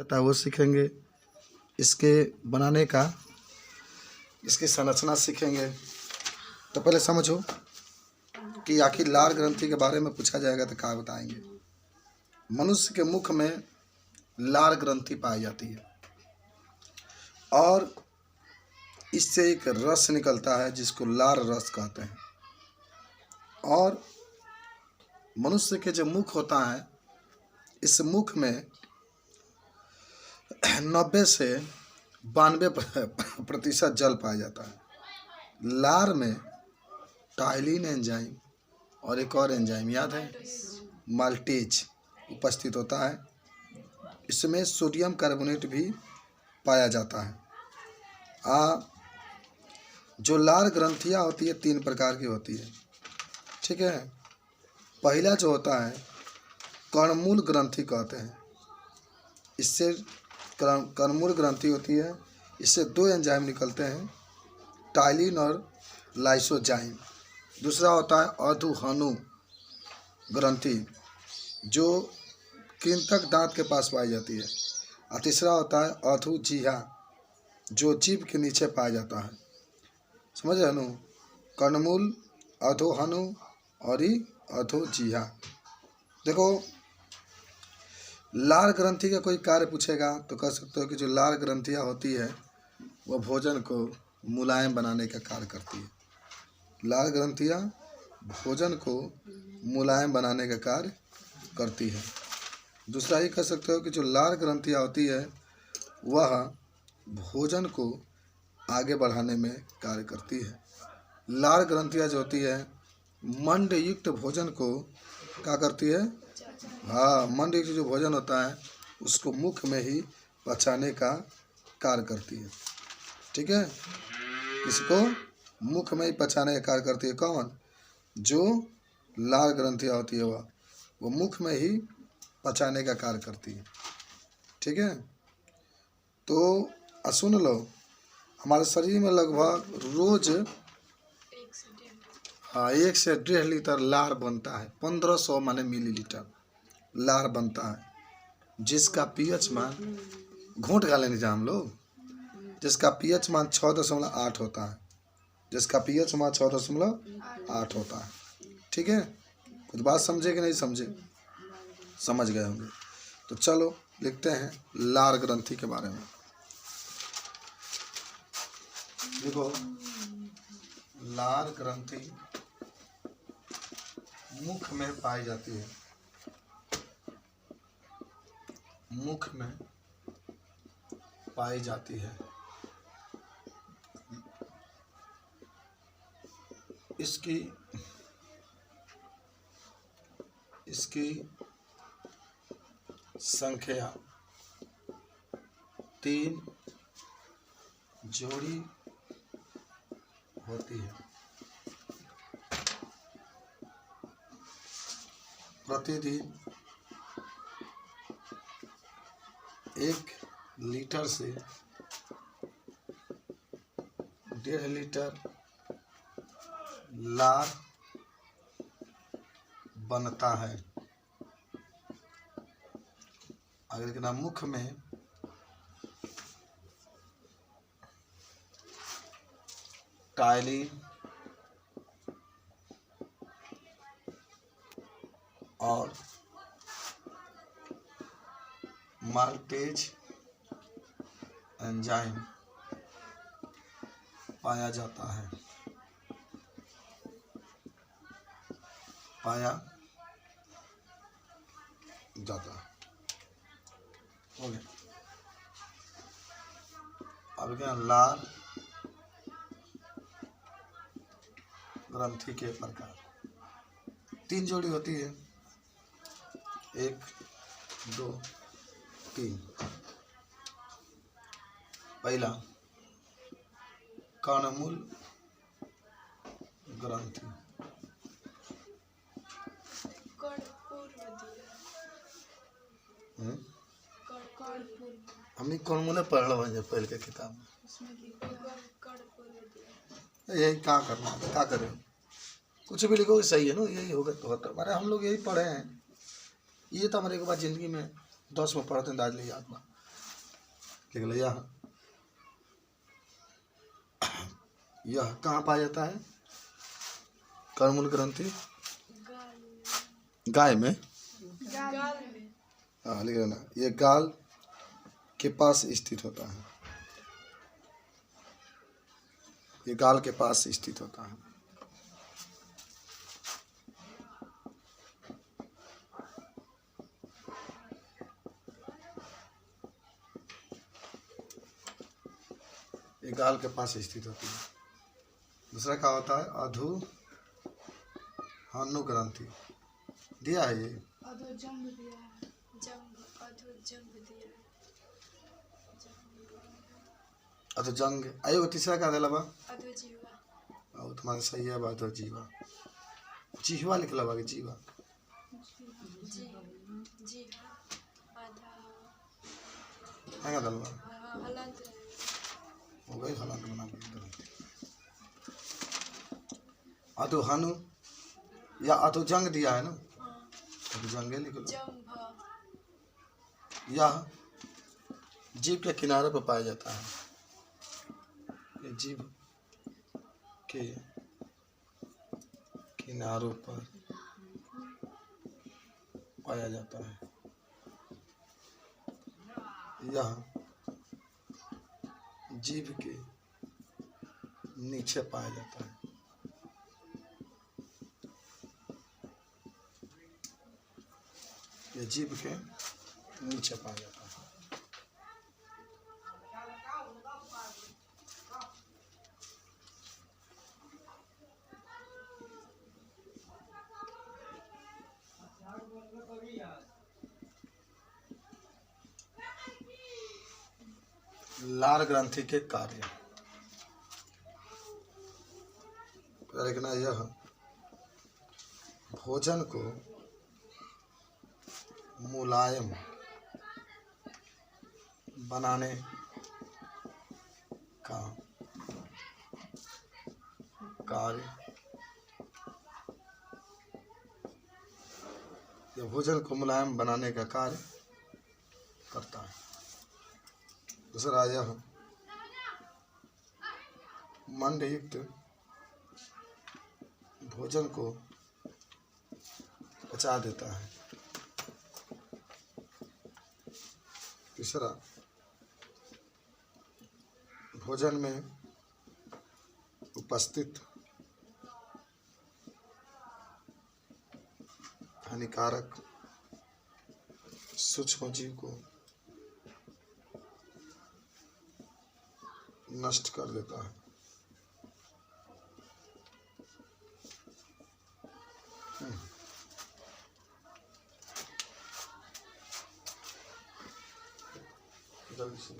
जाता है वो सीखेंगे, इसके बनाने का, इसकी संरचना सीखेंगे। तो पहले समझो कि आखिर लार ग्रंथि के बारे में पूछा जाएगा तो क्या बताएंगे। मनुष्य के मुख में लार ग्रंथि पाई जाती है और इससे एक रस निकलता है जिसको लार रस कहते हैं। और मनुष्य के जो मुख होता है, इस मुख में 90 से 92% जल पाया जाता है। लार में टाइलिन एंजाइम और एक और एंजाइम याद है, माल्टेज, उपस्थित होता है। इसमें सोडियम कार्बोनेट भी पाया जाता है। जो लार ग्रंथियाँ होती है 3 प्रकार की होती है, ठीक है। पहला जो होता है कर्णमूल ग्रंथि कहते हैं। इससे कर्णमूल ग्रंथि होती है, इससे 2 एंजाइम निकलते हैं, टाइलिन और लाइसोजाइम। दूसरा होता है अधुहनु ग्रंथि जो कृंतक दांत के पास पाई जाती है। और तीसरा होता है अधुजिह्वा जो जीभ के नीचे पाया जाता है। समझ रहे नु, कर्णमूल, अधोहनु और ही अधोजिह्वा। देखो लार ग्रंथि का कोई कार्य पूछेगा तो कह सकते हो कि जो लार ग्रंथियाँ होती है वह भोजन को मुलायम बनाने का कार्य करती है। लार ग्रंथियाँ भोजन को मुलायम बनाने का कार्य करती है। दूसरा ही कह सकते हो कि जो लार ग्रंथियाँ होती है वह भोजन को आगे बढ़ाने में कार्य करती है। लार ग्रंथियाँ जो होती है मंड युक्त भोजन को क्या करती है, हाँ, मंड युक्त जो भोजन होता है उसको मुख में ही पचाने का कार्य करती है, ठीक है। इसको मुख में ही पचाने का कार्य करती है। कौन? जो लार ग्रंथियाँ होती है वो मुख में ही पचाने का कार्य करती है, ठीक है। तो सुन लो, हमारे शरीर में लगभग रोज 1 से 1.5 लीटर लार बनता है। 1500 माने मिलीलीटर लार बनता है, जिसका पीएच मान, घूंट गा लेने हम लोग, जिसका पीएच मान 6.8 होता है, जिसका पीएच मान 6.8 होता है, ठीक है। कुछ बात समझे कि नहीं समझे? समझ गए होंगे। तो चलो लिखते हैं लार ग्रंथि के बारे में। देखो लार ग्रंथि मुख में पाई जाती है, मुख में पाई जाती है। इसकी संख्या 3 जोड़ी होती है। प्रतिदिन 1 लीटर से 1.5 लीटर लार बनता है। अगर इतना मुख में टाइलिन और माल्टेज एंजाइम पाया जाता है, हो गया। अब क्या, लार ग्रंथि के प्रकार 3 जोड़ी होती है, 1 2 3। पहला कर्णमूल ग्रंथि, हमने कर्णमूल पढ़ लो पहले के किताब में। यही क्या करना है, क्या करें, कुछ भी लिखोगे सही है ना, यही होगा तो होता। अरे हम लोग यही पढ़े हैं, ये तो हमारे एक बार जिंदगी में 10 में पढ़ते हैं, आज ले याद ना। लिख लो यह कहाँ पाया जाता है? कर्मूल ग्रंथि गाय में। हाँ लिख लेना, ये गाल के पास स्थित होता है। ये गाल के पास स्थित होता है। ये गाल के पास स्थित होती है। दूसरा क्या होता है? अधोहनु ग्रंथि दिया है। ये अधोजंग दिया है। अधोजंग दिया है। अधोजंग। आयोग तीसरा क्या दिला बा? अधोजीवा। और तुम्हारा सही है बात। जीवा, जीवा लिख ला बाकी जीवा। जी आधा है दलवा हलंत हो गई। हलांत बना ली। अधोहनु या अधोजंग दिया है ना, अधोजंग लिख लो। यह जीभ के किनारे पर पाया जाता है। ये जीभ के किनारों पर पाया जाता है। यह जीभ के नीचे पाया जाता है। यह जीभ के नीचे पाया जाता है। लार ग्रंथि के कार्य। लिखना, यह भोजन को मुलायम बनाने का कार्य, यह भोजन को मुलायम बनाने का कार्य करता है। दूसरा, यह मंदयुक्त भोजन को पचा देता है। तीसरा, भोजन में उपस्थित हानिकारक सूक्ष्म जीव को नष्ट कर देता है। जल्दी से